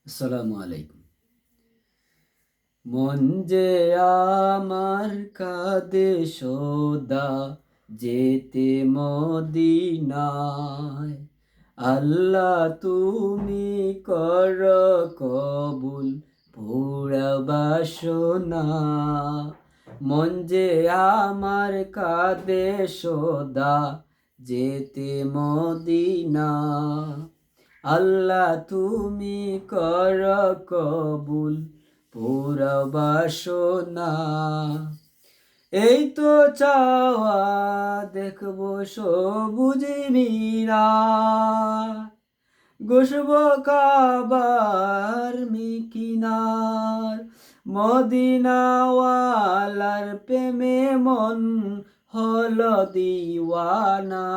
আসসালামু আলাইকুম। মন যে আমার কাঁদে সদা, যেতে মদিনায়। আল্লাহ তুমি কর কবুল পুরা বাসনা। মন যে আমার কাঁদে সদা, যেতে মদিনা। আল্লাহ তুমি কর কবুল পুরা বাসনা। এই তো চাওয়া দেখবো সবুজ মিনার, ঘুষব কাবার মিকিনার। মদিনাওয়ালার প্রেমে মন হলো দিওয়ানা।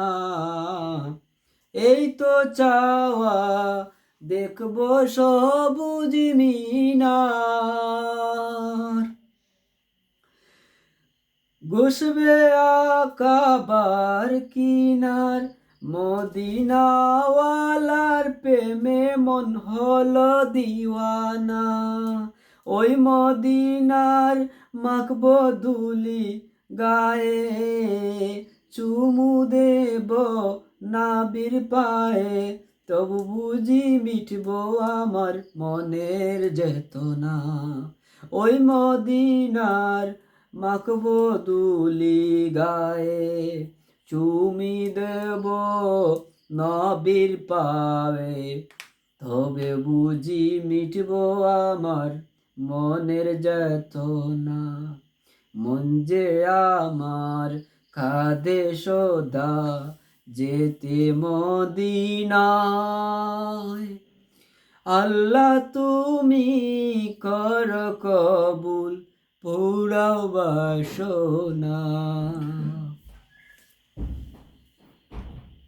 এই তো চাওয়া দেখবো সবুজ মিনার, ঘুষবে আকাবার কিনার। মদিনাওয়ালার প্রেমে মন হলো দিওয়ানা। ওই মদিনার মাখবো ধুলি গায়ে, চুমু দেব নাবির পায়ে। তবু বুঝি মিটবো আমার মনের যেতনা। ওই মদিনার মাখবো ধুলি গায়ে, চুমি দেব নবীর পায়ে। তবে বুঝি মিটবো আমার মনের যেতনা। মন যে আমার কাঁদে সদা, যেতে মদিনায়। আল্লাহ তুমি কর কবুল পুরা বাসনা।